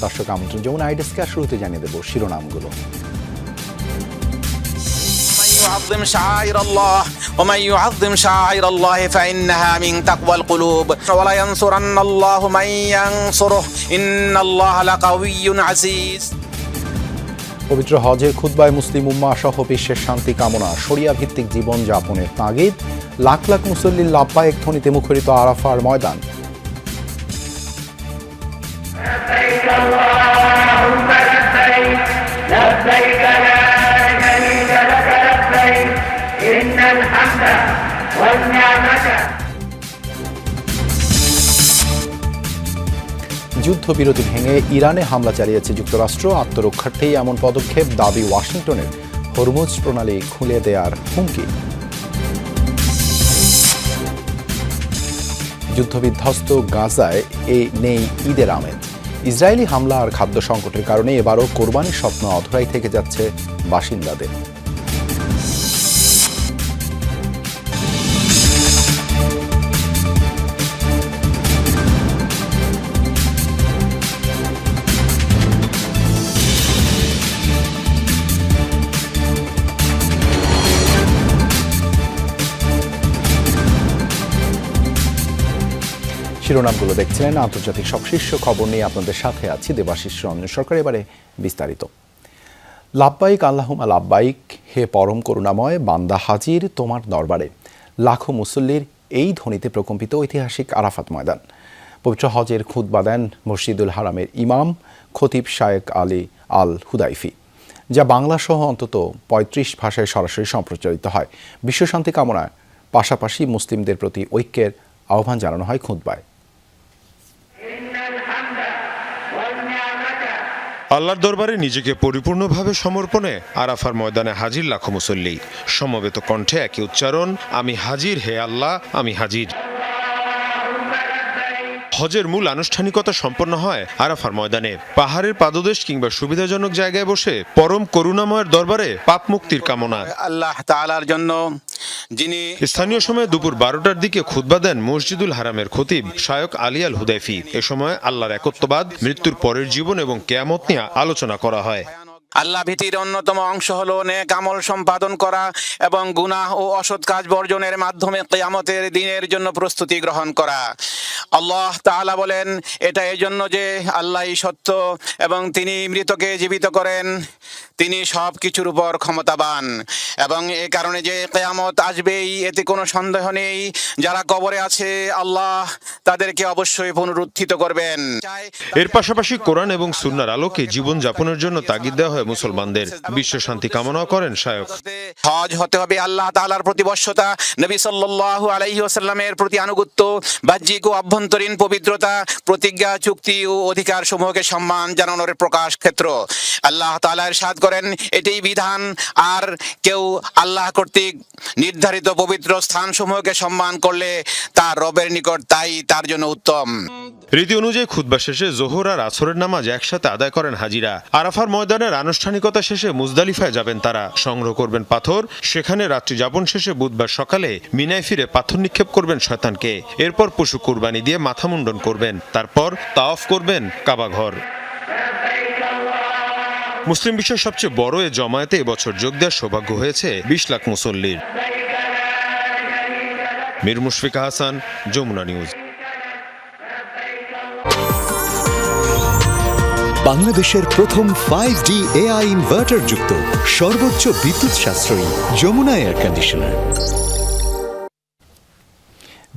দর্শক আমন্ত্রণ যমুনা আইডেস্কে শুরুতে জানিয়ে দেব শিরোনামগুলো। يعظم شعائر الله ومن يعظم شعائر الله فإنها من تقوى القلوب ولا ينصرن الله من ينصره إن الله لقوي عزيز। পবিত্র হজের খুতবায় মুসলিম উম্মাহ সহ বিশ্বের শান্তি কামনা, শরিয়া ভিত্তিক জীবন যাপনের তাগিদ, লাখ লাখ মুসল্লির লাব্বাইক ধ্বনিতে মুখরিত আরাফার ময়দান। যুদ্ধবিরতি ভেঙে ইরানে হামলা চালিয়েছে যুক্তরাষ্ট্র, আত্মরক্ষার্থেই এমন পদক্ষেপ, দাবি ওয়াশিংটনের। হরমুজ প্রণালী খুলে দেওয়ার হুমকি। যুদ্ধবিধ্বস্ত গাজায় নেই ঈদের আমেজ। ইসরায়েলি হামলা আর খাদ্য সংকটের কারণে এবারও কোরবানির স্বপ্ন অধরাই থেকে যাচ্ছে বাসিন্দাদের। শিরোনামগুলো দেখছেন। আন্তর্জাতিক সব শীর্ষ খবর নিয়ে আপনাদের সাথে আছি দেবাশিস রঞ্জন সরকার। এবারে বিস্তারিত। লাব্বাইক আল্লাহুম্মা লাব্বাইক, হে পরম করুণাময়, বান্দা হাজির তোমার দরবারে। লাখো মুসল্লির এই ধ্বনিতে প্রকম্পিত ঐতিহাসিক আরাফাত ময়দান। পবিত্র হজের খুতবা দেন মসজিদুল হারামের ইমাম খতিব শায়েখ আলী আল হুদাইফি, যা বাংলা সহ অন্তত ৩৫ ভাষায় সরাসরি সম্প্রচারিত হয়। বিশ্বশান্তি কামনার পাশাপাশি মুসলিমদের প্রতি ঐক্যের আহ্বান জানানো হয় খুতবায়। আল্লাহর দরবারে নিজেকে পরিপূর্ণভাবে সমর্পণে আরাফার ময়দানে হাজির লাখো মুসল্লি। সমবেত কণ্ঠে একই উচ্চারণ, আমি হাজির হে আল্লাহ, আমি হাজির। হজের মূল আনুষ্ঠানিকতা সম্পন্ন হয় আরাফার ময়দানে। পাহাড়ের পাদদেশ কিংবা সুবিধাজনক জায়গায় বসে পরম করুণাময়ের দরবারে পাপ মুক্তির কামনা। আল্লাহ তাআলার জন্য যিনি স্থানীয় সময় দুপুর 12টার দিকে খুতবা দেন মসজিদুল হারামের খতিব শায়েখ আলী আল হুদাইফি। এ সময় আল্লাহর একত্ববাদ, মৃত্যুর পরের জীবন এবং কিয়ামত নিয়ে আলোচনা করা হয়। আল্লাহ ভীতির অন্যতম অংশ হলো নেক আমল সম্পাদন করা এবং গুনাহ ও অসৎ কাজ বর্জনের মাধ্যমে কিয়ামতের দিনের জন্য প্রস্তুতি গ্রহণ করা। আল্লাহ তাআলা বলেন, এটা এই জন্য যে আল্লাহই সত্য এবং তিনি মৃতকে জীবিত করেন, তিনি সব কিছুর উপর ক্ষমতাবান, এবং এ কারণে যে কিয়ামত আসবেই এতে কোনো সন্দেহ নেই। যারা কবরে আছে আল্লাহ তাদেরকে অবশ্যই পুনরুত্থিত করবেন। এর পাশাপাশি কোরআন এবং সুন্নাহর আলোকে জীবন যাপনের জন্য তাগিদ দেওয়া হয় মুসলমানদের। বিশ্ব শান্তি কামনা করেন শায়েখ। হজ হতে হবে আল্লাহ তাআলার প্রতিবদ্ধতা, নবী সাল্লাল্লাহু আলাইহি ওয়াসাল্লামের প্রতি আনুগত্য, বাহ্যিক ও অভ্যন্তরীণ পবিত্রতা, প্রতিজ্ঞা, চুক্তি ও অধিকার সমূহকে সম্মান জানানোর প্রকাশ ক্ষেত্র। আল্লাহ তাআলা ইরশাদ করেন, এটাই বিধান, আর কেউ আল্লাহ কর্তৃক নির্ধারিত পবিত্র স্থান সমূহকে সম্মান করলে তার রবের নিকট তাই তার জন্য উত্তম। রীতি অনুযায়ী খুতবা শেষে যোহর আর আসরের নামাজ একসাথে আদায় করেন হাজিরা। আরাফার ময়দানের আনুষ্ঠানিকতা শেষে মুজদালিফায় যাবেন তারা, সংগ্রহ করবেন পাথর। সেখানে রাত্রি যাপন শেষে বুধবার সকালে মিনায় ফিরে পাথর নিক্ষেপ করবেন শয়তানকে। এরপর পশু কুরবানি দিয়ে মাথা মুন্ডন করবেন, তারপর তাওয়াফ করবেন কাবা ঘর। মুসলিম বিশ্বের সবচেয়ে বড় এ জমায়েতে এবছর যোগ দেওয়ার সৌভাগ্য হয়েছে ২০ লাখ মুসল্লির। মীর মুশফিকা হাসান, যমুনা নিউজ। বাংলাদেশের প্রথম 5G AI ইনভার্টার যুক্ত সর্বোচ্চ বিদ্যুৎ সাশ্রয়ী যমুনা এয়ার কন্ডিশনার।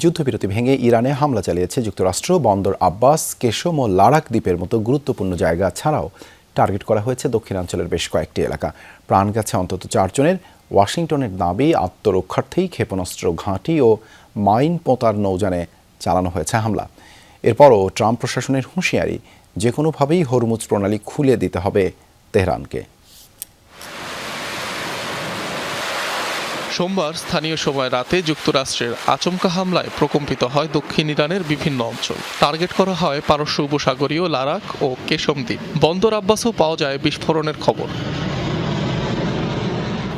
যুদ্ধবিরতি ভেঙে ইরানে হামলা চালিয়েছে যুক্তরাষ্ট্র। বন্দর আব্বাস, কেশম ও লারাক দ্বীপের মতো গুরুত্বপূর্ণ জায়গা ছাড়াও টার্গেট করা হয়েছে দক্ষিণাঞ্চলের বেশ কয়েকটি এলাকা। প্রাণ গেছে অন্তত 4 জনের। ওয়াশিংটনের দাবি, আত্মরক্ষার্থেই ক্ষেপণাস্ত্র ঘাঁটি ও মাইন পোঁতার নৌযানে চালানো হয়েছে হামলা। এরপরও ট্রাম্প প্রশাসনের হুঁশিয়ারি, যে কোনোভাবেই হরমুজ প্রণালী খুলে দিতে হবে তেহরানকে। সোমবার স্থানীয় সময় রাতে যুক্তরাষ্ট্রের আচমকা হামলায় প্রকম্পিত হয় দক্ষিণ ইরানের বিভিন্ন অঞ্চল। টার্গেট করা হয় পারস্য উপসাগরীয় লারাক ও কেশম দ্বীপ। বন্দর আব্বাসও পাওয়া যায় বিস্ফোরণের খবর।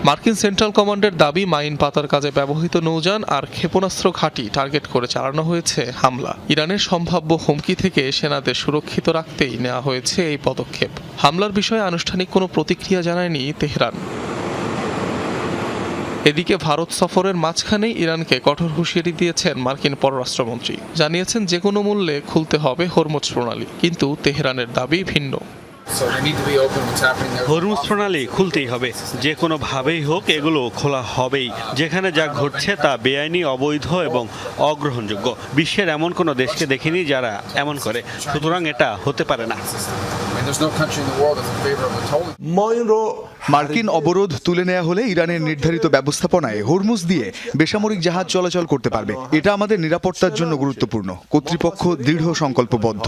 মার্কিন সেন্ট্রাল কমান্ডের দাবি মাইন পাতার কাজে ব্যবহৃত নৌযান আর ক্ষেপণাস্ত্র ঘাঁটি টার্গেট করে চালানো হয়েছে হামলা। ইরানের সম্ভাব্য হুমকি থেকে সেনাদের সুরক্ষিত রাখতেই নেওয়া হয়েছে এই পদক্ষেপ। হামলার বিষয়ে আনুষ্ঠানিক কোনো প্রতিক্রিয়া জানায়নি তেহরান। এদিকে ভারত সফরের মাঝখানেই ইরানকে কঠোর হুঁশিয়ারি দিয়েছেন মার্কিন পররাষ্ট্রমন্ত্রী। জানিয়েছেন যে কোনো মূল্যে খুলতে হবে হরমুজ প্রণালী, কিন্তু তেহরানের দাবি ভিন্ন। হরমুজ প্রণালী খুলতেই হবে, যে কোনোভাবেই হোক এগুলো খোলা হবেই। যেখানে যা ঘটছে তা বেআইনি, অবৈধ এবং অগ্রহণযোগ্য। বিশ্বের এমন কোনো দেশকে দেখিনি যারা এমন করে, সুতরাং এটা হতে পারে না। মার্কিন অবরোধ তুলে নেওয়া হলে ইরানের নির্ধারিত ব্যবস্থাপনায় হরমুজ দিয়ে বেসামরিক জাহাজ চলাচল করতে পারবে। এটা আমাদের নিরাপত্তার জন্য গুরুত্বপূর্ণ। কর্তৃপক্ষ দৃঢ় সংকল্পবদ্ধ।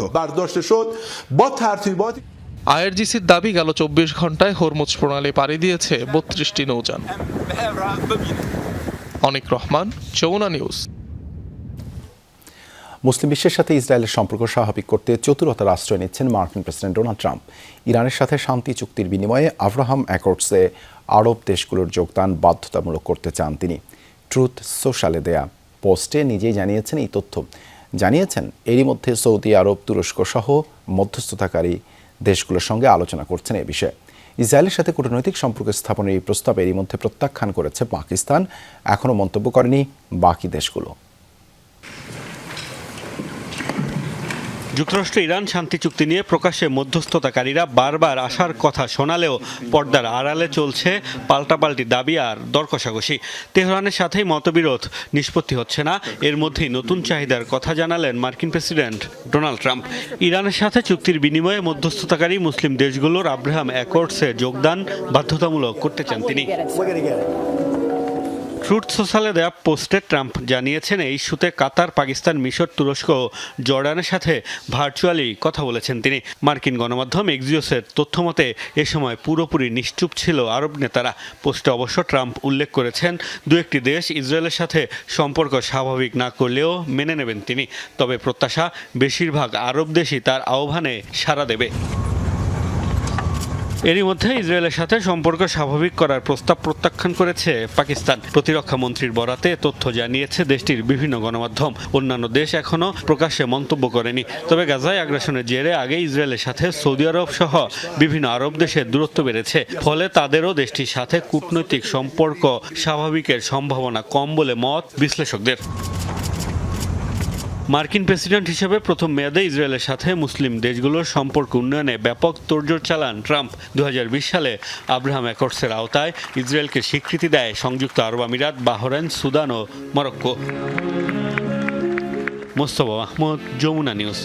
আইআরজিসির দাবি গেল 24 ঘন্টায় হরমুজ প্রণালী পাড়ি দিয়েছে 32টি নৌযান। অনিক রহমান, যমুনা নিউজ। মুসলিম বিশ্বের সাথে ইসরায়েলের সম্পর্ক স্বাভাবিক করতে চতুরতার আশ্রয় নিচ্ছেন মার্কিন প্রেসিডেন্ট ডোনাল্ড ট্রাম্প। ইরানের সাথে শান্তি চুক্তির বিনিময়ে আব্রাহাম অ্যাকর্ডসে আরব দেশগুলোর যোগদান বাধ্যতামূলক করতে চান তিনি। ট্রুথ সোশ্যালে দেয়া পোস্টে নিজেই জানিয়েছেন এই তথ্য। জানিয়েছেন এরই মধ্যে সৌদি আরব, তুরস্ক সহ মধ্যস্থতাকারী দেশগুলোর সঙ্গে আলোচনা করছেন এ বিষয়ে। ইসরায়েলের সাথে কূটনৈতিক সম্পর্ক স্থাপনের এই প্রস্তাব এরই মধ্যে প্রত্যাখ্যান করেছে পাকিস্তান। এখনও মন্তব্য করেনি বাকি দেশগুলো। যুক্তরাষ্ট্র ইরান শান্তি চুক্তি নিয়ে প্রকাশ্যে মধ্যস্থতাকারীরা বারবার আসার কথা শোনালেও পর্দার আড়ালে চলছে পাল্টাপাল্টি দাবি আর দরকষাকষি। তেহরানের সাথেই মতবিরোধ নিষ্পত্তি হচ্ছে না। এর মধ্যেই নতুন চাহিদার কথা জানালেন মার্কিন প্রেসিডেন্ট ডোনাল্ড ট্রাম্প। ইরানের সাথে চুক্তির বিনিময়ে মধ্যস্থতাকারী মুসলিম দেশগুলোর আব্রাহাম অ্যাকর্ডসে যোগদান বাধ্যতামূলক করতে চান তিনি। ট্রুথ সোশ্যালে দেয়া পোস্টে ট্রাম্প জানিয়েছেন এই ইস্যুতে কাতার, পাকিস্তান, মিশর, তুরস্ক ও জর্ডানের সাথে ভার্চুয়ালি কথা বলেছেন তিনি। মার্কিন গণমাধ্যম এক্সিওসের তথ্যমতে এ সময় পুরোপুরি নিশ্চুপ ছিল আরব নেতারা। পোস্টে অবশ্য ট্রাম্প উল্লেখ করেছেন দু একটি দেশ ইসরায়েলের সাথে সম্পর্ক স্বাভাবিক না করলেও মেনে নেবেন তিনি। তবে প্রত্যাশা বেশিরভাগ আরব দেশই তার আহ্বানে সাড়া দেবে। এরই মধ্যে ইসরায়েলের সাথে সম্পর্ক স্বাভাবিক করার প্রস্তাব প্রত্যাখ্যান করেছে পাকিস্তান। প্রতিরক্ষা মন্ত্রীর বরাতে তথ্য জানিয়েছে দেশটির বিভিন্ন গণমাধ্যম। অন্যান্য দেশ এখনও প্রকাশ্যে মন্তব্য করেনি। তবে গাজায় আগ্রাসনের জেরে আগে ইসরায়েলের সাথে সৌদি আরব সহ বিভিন্ন আরব দেশের দূরত্ব বেড়েছে। ফলে তাদেরও দেশটির সাথে কূটনৈতিক সম্পর্ক স্বাভাবিকের সম্ভাবনা কম বলে মত বিশ্লেষকদের। মার্কিন প্রেসিডেন্ট হিসেবে প্রথম মেয়াদে ইসরায়েলের সাথে মুসলিম দেশগুলোর সম্পর্ক উন্নয়নে ব্যাপক তোড়জোড় চালান ট্রাম্প। 2020 সালে আব্রাহাম অ্যাকর্ডসের আওতায় ইসরায়েলকে স্বীকৃতি দেয় সংযুক্ত আরব আমিরাত, বাহরাইন, সুদান ও মরক্কো। মোস্তফা মাহমুদ, যমুনা নিউজ।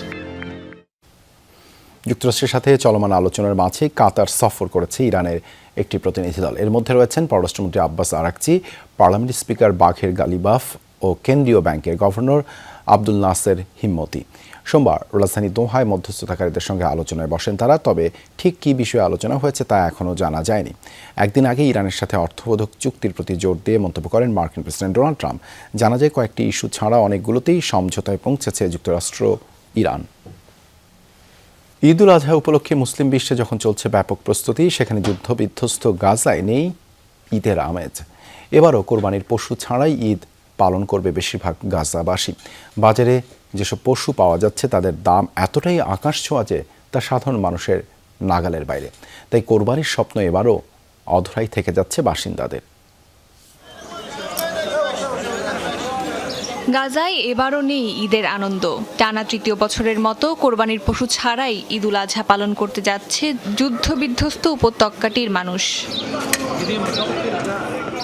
যুক্তরাষ্ট্রের সাথে চলমান আলোচনার মাঝে কাতার সফর করেছে ইরানের একটি প্রতিনিধি দল। এর মধ্যে রয়েছেন পররাষ্ট্রমন্ত্রী Abbas Araghchi, parliament speaker Bagher Ghalibaf ও কেন্দ্রীয় ব্যাংকের গভর্নর আব্দুল নাসের হিম্মতি। সোমবার রাজধানী দোহায় মধ্যস্থতাকারীদের সঙ্গে আলোচনায় বসেন তারা। তবে ঠিক কী বিষয়ে আলোচনা হয়েছে তা এখনও জানা যায়নি। একদিন আগে ইরানের সাথে অর্থবোধক চুক্তির প্রতি জোর দিয়ে মন্তব্য করেন মার্কিন প্রেসিডেন্ট ডোনাল্ড ট্রাম্প। জানা যায় কয়েকটি ইস্যু ছাড়া অনেকগুলোতেই সমঝোতায় পৌঁছেছে যুক্তরাষ্ট্র, ইরান। ঈদ উল আজহা উপলক্ষে মুসলিম বিশ্বে যখন চলছে ব্যাপক প্রস্তুতি, সেখানে যুদ্ধবিধ্বস্ত গাজায় নেই ঈদের আমেজ। এবারও কোরবানির পশু ছাড়াই ঈদ পালন করবে বেশিরভাগ গাজাবাসী। বাজারে যেসব পশু পাওয়া যাচ্ছে তাদের দাম এতটাই আকাশ ছোঁয়া যে তা সাধারণ মানুষের নাগালের বাইরে। তাই কোরবানির স্বপ্ন এবারও অধরাই থেকে যাচ্ছে বাসিন্দাদের। গাজায় এবারও নেই ঈদের আনন্দ। টানা তৃতীয় বছরের মতো কোরবানির পশু ছাড়াই ঈদ উল আজহা পালন করতে যাচ্ছে যুদ্ধবিধ্বস্ত উপত্যকাটির মানুষ।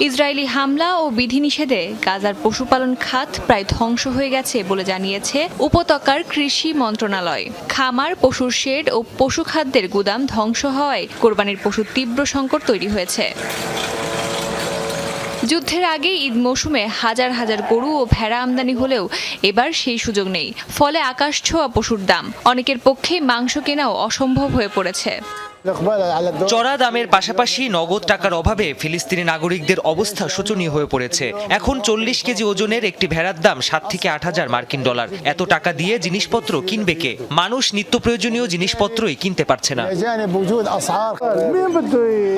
ইসরায়েলি হামলা ও বিধিনিষেধে গাজার পশুপালন খাত প্রায় ধ্বংস হয়ে গেছে বলে জানিয়েছে উপত্যকার কৃষি মন্ত্রণালয়। খামার, পশুর শেড ও পশু খাদ্যের গুদাম ধ্বংস হওয়ায় কোরবানির পশুর তীব্র সংকট তৈরি হয়েছে। যুদ্ধের আগে ঈদ মৌসুমে হাজার হাজার গরু ও ভেড়া আমদানি হলেও এবার সেই সুযোগ নেই। ফলে আকাশ ছোঁয়া পশুর দাম। অনেকের পক্ষে মাংস কেনাও অসম্ভব হয়ে পড়েছে। চড়া দামের পাশাপাশি নগদ টাকার অভাবে ফিলিস্তিনি নাগরিকদের অবস্থা শোচনীয় হয়ে পড়েছে। এখন 40 কেজি ওজনের একটি ভেড়ার দাম 7 থেকে 8,000 মার্কিন ডলার। এত টাকা দিয়ে জিনিসপত্র কিনবে কে? মানুষ নিত্য প্রয়োজনীয় জিনিসপত্রই কিনতে পারছে না।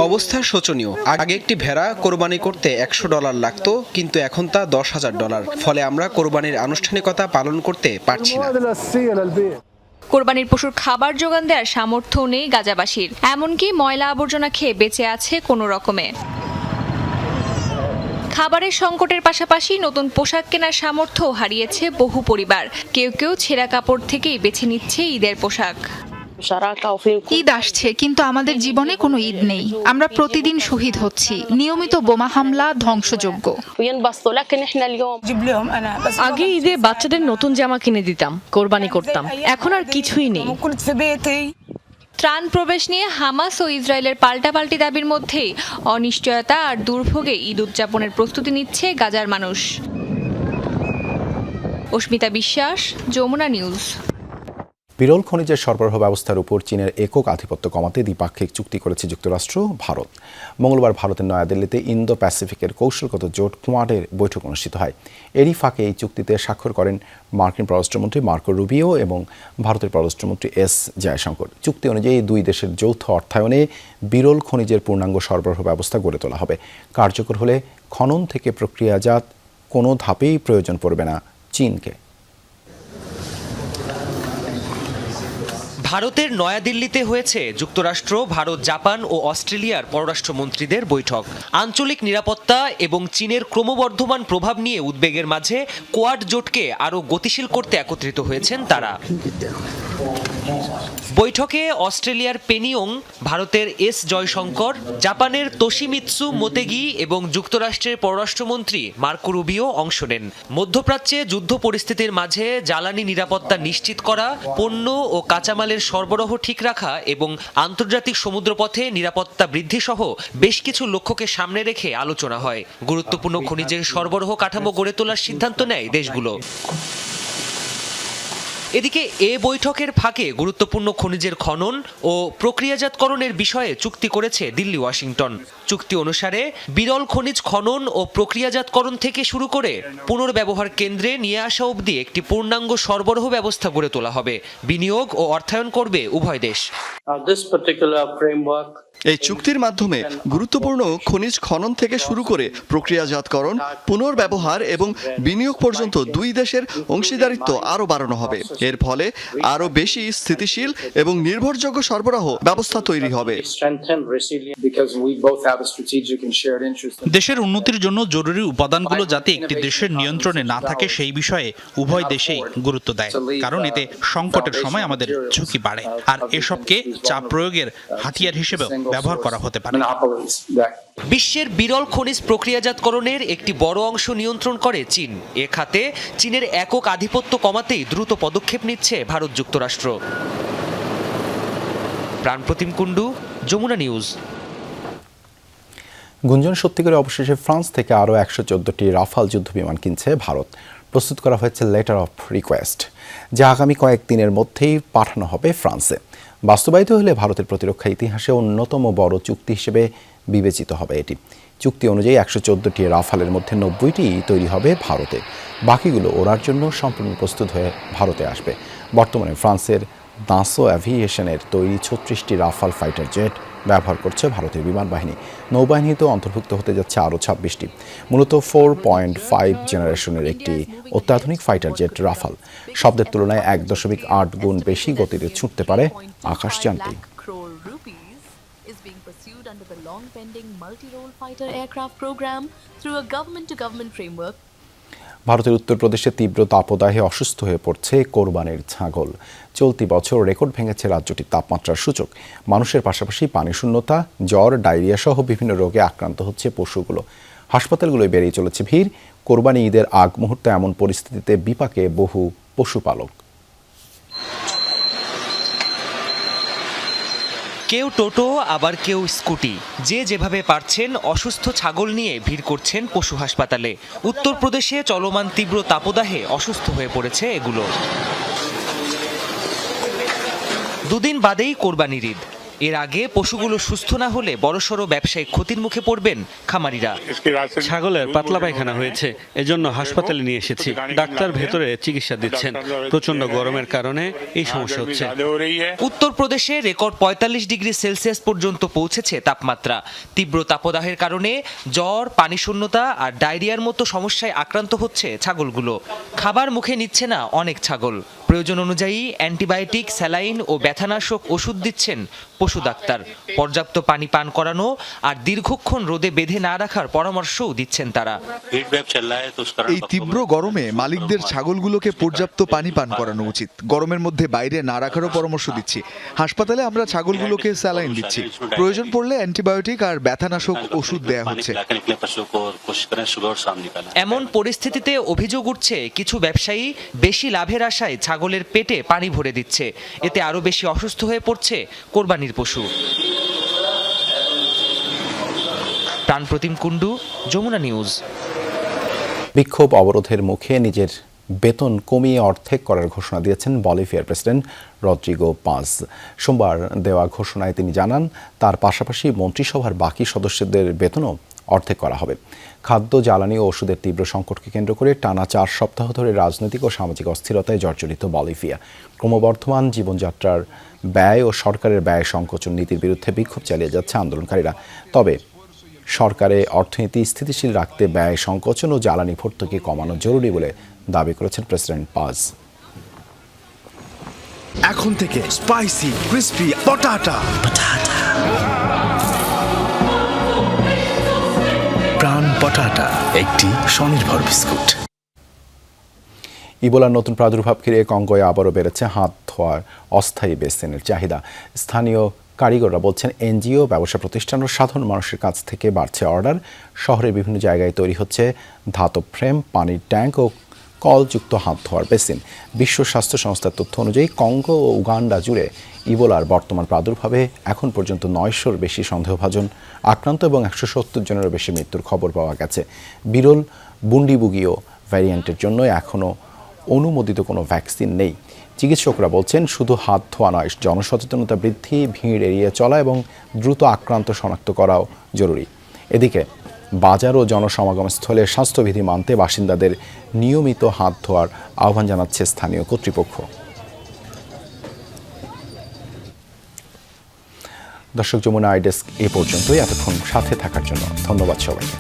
অবস্থা শোচনীয়। আগে একটি ভেড়া কোরবানি করতে $100 লাগতো, কিন্তু এখন তা $10,000। ফলে আমরা কোরবানির আনুষ্ঠানিকতা পালন করতে পারছি না। কোরবানির পশুর খাবার যোগান দেওয়ার সামর্থ্য নেই গাজাবাসীর, এমনকি ময়লা আবর্জনা খেয়ে বেঁচে আছে কোনো রকমে। খাবারের সংকটের পাশাপাশি নতুন পোশাক কেনার সামর্থ্য হারিয়েছে বহু পরিবার। কেউ কেউ ছেঁড়া কাপড় থেকেই বেছে নিচ্ছে ঈদের পোশাক। ঈদ আসছে, কিন্তু আমাদের জীবনে কোনো ঈদ নেই। আমরা প্রতিদিন শহীদ হচ্ছি, নিয়মিত বোমা হামলা, ধ্বংসযজ্ঞ। আগে ঈদে বাচ্চাদের নতুন জামা কিনে দিতাম, কোরবানি করতাম, এখন আর কিছুই নেই। ত্রাণ প্রবেশ নিয়ে হামাস ও ইসরায়েলের পাল্টাপাল্টি দাবির মধ্যেই অনিশ্চয়তা আর দুর্ভোগে ঈদ উদযাপনের প্রস্তুতি নিচ্ছে গাজার মানুষ। অস্মিতা বিশ্বাস, যমুনা নিউজ। বিরল খনিজের সরবরাহ ব্যবস্থার উপর চীনের একক আধিপত্য কমাতে দ্বিপাক্ষিক চুক্তি করেছে যুক্তরাষ্ট্র, ভারত। মঙ্গলবার ভারতের নয়াদিল্লিতে ইন্দো প্যাসিফিকের কৌশলগত জোট কোয়াডের বৈঠক অনুষ্ঠিত হয়। এরই ফাঁকে এই চুক্তিতে স্বাক্ষর করেন মার্কিন পররাষ্ট্রমন্ত্রী মার্কো রুবিও এবং ভারতের পররাষ্ট্রমন্ত্রী এস জয়শঙ্কর। চুক্তি অনুযায়ী দুই দেশের যৌথ অর্থায়নে বিরল খনিজের পূর্ণাঙ্গ সরবরাহ ব্যবস্থা গড়ে তোলা হবে। কার্যকর হলে খনন থেকে প্রক্রিয়াজাত কোনো ধাপেই প্রয়োজন পড়বে না চীনকে। ভারতের নয়াদিল্লিতে হয়েছে যুক্তরাষ্ট্র, ভারত, জাপান ও অস্ট্রেলিয়ার পররাষ্ট্রমন্ত্রীদের বৈঠক। আঞ্চলিক নিরাপত্তা এবং চীনের ক্রমবর্ধমান প্রভাব নিয়ে উদ্বেগের মাঝে কোয়াড জোটকে আরও গতিশীল করতে একত্রিত হয়েছেন তারা। বৈঠকে অস্ট্রেলিয়ার পেনিয়ং, ভারতের এস জয়শঙ্কর, জাপানের তোশিমিৎসু মোতেগি এবং যুক্তরাষ্ট্রের পররাষ্ট্রমন্ত্রী মার্কো রুবিও অংশ নেন। মধ্যপ্রাচ্যে যুদ্ধ পরিস্থিতির মাঝে জ্বালানি নিরাপত্তা নিশ্চিত করা, পণ্য ও কাঁচামালের সরবরাহ ঠিক রাখা এবং আন্তর্জাতিক সমুদ্রপথে নিরাপত্তা বৃদ্ধি সহ বেশ কিছু লক্ষ্যকে সামনে রেখে আলোচনা হয়। গুরুত্বপূর্ণ খনিজের সরবরাহ কাঠামো গড়ে তোলার সিদ্ধান্ত নেয় দেশগুলো। এদিকে এ বৈঠকের ফাঁকে গুরুত্বপূর্ণ খনিজের খনন ও প্রক্রিয়াজাতকরণের বিষয়ে চুক্তি করেছে দিল্লি ওয়াশিংটন। চুক্তি অনুসারে বিরল খনিজ খনন ও প্রক্রিয়াজাতকরণ থেকে শুরু করে পুনর্ব্যবহার কেন্দ্রে নিয়ে আসা অবধি একটি পূর্ণাঙ্গ সরবরাহ ব্যবস্থা গড়ে তোলা হবে। বিনিয়োগ ও অর্থায়ন করবে উভয় দেশ। এই চুক্তির মাধ্যমে গুরুত্বপূর্ণ খনিজ খনন থেকে শুরু করে প্রক্রিয়াজাতকরণ, পুনর্ব্যবহার এবং বিনিয়োগ পর্যন্ত দুই দেশের অংশীদারিত্ব আরও বাড়ানো হবে। এর ফলে আরও বেশি স্থিতিশীল এবং নির্ভরযোগ্য সরবরাহ ব্যবস্থা তৈরি হবে। দেশের উন্নতির জন্য জরুরি উপাদানগুলো যাতে একটি দেশের নিয়ন্ত্রণে না থাকে সেই বিষয়ে উভয় দেশেই গুরুত্ব দেয়, কারণ এতে সংকটের সময় আমাদের ঝুঁকি বাড়ে আর এসবকে চাপ প্রয়োগের হাতিয়ার হিসেবে ব্যবহার করা হতে পারে। বিশ্বের বিরল খনিজ প্রক্রিয়াজাতকরণের একটি বড় অংশ নিয়ন্ত্রণ করে চীন। এ খাতে চীনের একক আধিপত্য কমাতেই দ্রুত পদক্ষেপ নিচ্ছে ভারত যুক্তরাষ্ট্র। প্রাণপ্রতিম কুণ্ডু, যমুনা নিউজ। গুঞ্জন সত্যি করে অবশেষে ফ্রান্স থেকে আরও 114টি রাফাল যুদ্ধবিমান কিনছে ভারত। প্রস্তুত করা হয়েছে লেটার অফ রিকোয়েস্ট, যা আগামী কয়েকদিনের মধ্যেই পাঠানো হবে ফ্রান্সে। বাস্তবায়িত হলে ভারতের প্রতিরক্ষা ইতিহাসে অন্যতম বড় চুক্তি হিসেবে বিবেচিত হবে এটি। চুক্তি অনুযায়ী 114টি রাফালের মধ্যে 90টি তৈরি হবে ভারতে, বাকিগুলো ওড়ার জন্য সম্পূর্ণ প্রস্তুত হয়ে ভারতে আসবে। বর্তমানে ফ্রান্সের দাঁসো অ্যাভিয়েশনের তৈরি 36টি রাফাল ফাইটার জেট ব্যবহার করছে ভারতীয় বিমান বাহিনী। নৌবাহিনীতেও অন্তর্ভুক্ত হতে যাচ্ছে আরও 26টি। মূলত 4.5 জেনারেশনের একটি অত্যাধুনিক ফাইটার জেট রাফাল শব্দের তুলনায় 1.8 গুণ বেশি গতিতে ছুটতে পারে আকাশযানটি। ভারতের উত্তরপ্রদেশে তীব্র তাপদাহে অসুস্থ হয়ে পড়ছে কোরবানির ছাগল। চলতি বছর রেকর্ড ভেঙেছে রাজ্যটির তাপমাত্রার সূচক। মানুষের পাশাপাশি পানি শূন্যতা, জ্বর, ডায়রিয়া সহ বিভিন্ন রোগে আক্রান্ত হচ্ছে পশুগুলো। হাসপাতালগুলোয় বেড়েই চলেছে ভিড়। কোরবানি ঈদের আগ মুহূর্তে এমন পরিস্থিতিতে বিপাকে বহু পশুপালক। কেউ টোটো, আবার কেউ স্কুটি, যে যেভাবে পারছেন অসুস্থ ছাগল নিয়ে ভিড় করছেন পশু হাসপাতালে। উত্তরপ্রদেশে চলমান তীব্র তাপদাহে অসুস্থ হয়ে পড়েছে এগুলো। দুদিন বাদেই কোরবানির ঈদ। এর আগে পশুগুলো সুস্থ না হলে বড়সড় ব্যবসায়িক ক্ষতির মুখে পড়বেন খামারিরা। ছাগলের পাতলা পায়খানা হয়েছে, এজন্য হাসপাতালে নিয়ে এসেছি। ডাক্তার ভেতরে চিকিৎসা দিচ্ছেন। প্রচন্ড গরমের কারণে এই সমস্যা হচ্ছে। উত্তরপ্রদেশে রেকর্ড 45 ডিগ্রি সেলসিয়াস পর্যন্ত পৌঁছেছে তাপমাত্রা। তীব্র তাপদাহের কারণে জ্বর, পানিশূন্যতা আর ডায়রিয়ার মতো সমস্যায় আক্রান্ত হচ্ছে ছাগলগুলো। খাবার মুখে নিচ্ছে না অনেক ছাগল। প্রয়োজন অনুযায়ী অ্যান্টিবায়োটিক, স্যালাইন ও ব্যথানাশক ওষুধ দিচ্ছেন পশু ডাক্তার। পর্যাপ্ত পানি পান করানো আর দীর্ঘক্ষণ রোদে বেঁধে না রাখার পরামর্শও দিচ্ছেন তারা। এই তীব্র গরমে মালিকদের ছাগলগুলোকে পর্যাপ্ত পানি পান করানো উচিত। গরমের মধ্যে বাইরে না রাখারও পরামর্শ দিচ্ছি। হাসপাতালে আমরা ছাগলগুলোকে স্যালাইন দিচ্ছি। প্রয়োজন পড়লে অ্যান্টিবায়োটিক আর ব্যথানাশক ওষুধ দেয়া হচ্ছে। এমন পরিস্থিতিতে অভিযোগ উঠছে কিছু ব্যবসায়ী বেশি লাভের আশায় ছাগলের পেটে পানি ভরে দিচ্ছে। এতে আরো বেশি অসুস্থ হয়ে পড়ছে কোরবানির পশু। প্রাণপ্রতিম কুণ্ডু, যমুনা নিউজ। বিক্ষোভ অবরোধের মুখে নিজের বেতন কমিয়ে অর্ধেক করার ঘোষণা দিয়েছেন বলিভিয়ার প্রেসিডেন্ট রদ্রিগো পাজ। সোমবার দেওয়া ঘোষণায় তিনি জানান, তার পাশাপাশি মন্ত্রিসভার বাকি সদস্যদের বেতনও অর্ধেক করা হবে। খাদ্য, জ্বালানি ও ওষুধের তীব্র সংকটকে কেন্দ্র করে টানা 4 সপ্তাহ ধরে রাজনৈতিক ও সামাজিক অস্থিরতায় জর্জরিত বলিভিয়া। ক্রমবর্ধমান জীবনযাত্রার ব্যয় ও সরকারের ব্যয় সংকোচন নীতির বিরুদ্ধে বিক্ষোভ চালিয়ে যাচ্ছে আন্দোলনকারীরা। তবে সরকারে অর্থনীতি স্থিতিশীল রাখতে ব্যয় সংকোচন ও জ্বালানি ভর্তুকি কমানো জরুরি বলে দাবি করেছেন প্রেসিডেন্ট পাজ। এখন থেকে স্পাইসি ক্রিস্পি পটাটা, প্রাণ পটাটা, একটি স্বনির্ভর বিস্কুট। ইবোলার নতুন প্রাদুর্ভাব ঘিরে কঙ্গোয় আবারও বেড়েছে হাত ধোয়ার অস্থায়ী বেসিনের চাহিদা। স্থানীয় কারিগররা বলছেন, এনজিও, ব্যবসা প্রতিষ্ঠান ও সাধারণ মানুষের কাছ থেকে বাড়ছে অর্ডার। শহরের বিভিন্ন জায়গায় তৈরি হচ্ছে ধাতব ফ্রেম, পানির ট্যাঙ্ক ও কলযুক্ত হাত ধোয়ার বেসিন। বিশ্ব স্বাস্থ্য সংস্থার তথ্য অনুযায়ী কঙ্গো ও উগান্ডা জুড়ে ইবোলার বর্তমান প্রাদুর্ভাবে এখন পর্যন্ত 900-র বেশি সন্দেহভাজন আক্রান্ত এবং 170 জনেরও বেশি মৃত্যুর খবর পাওয়া গেছে। বিরল বুন্ডিবুগীয় ভ্যারিয়েন্টের জন্য এখনও অনুমোদিত কোনো ভ্যাকসিন নেই। চিকিৎসকরা বলছেন, শুধু হাত ধোয়া নয়, জনসচেতনতা বৃদ্ধি, ভিড় এড়িয়ে চলা এবং দ্রুত আক্রান্ত শনাক্ত করাও জরুরি। এদিকে বাজার ও জনসমাগম স্থলে স্বাস্থ্যবিধি মানতে বাসিন্দাদের নিয়মিত হাত ধোয়ার আহ্বান জানাচ্ছে স্থানীয় কর্তৃপক্ষ। দর্শক, যমুনা আই ডেস্ক এ পর্যন্তই। এতক্ষণ সাথে থাকার জন্য ধন্যবাদ সবাইকে।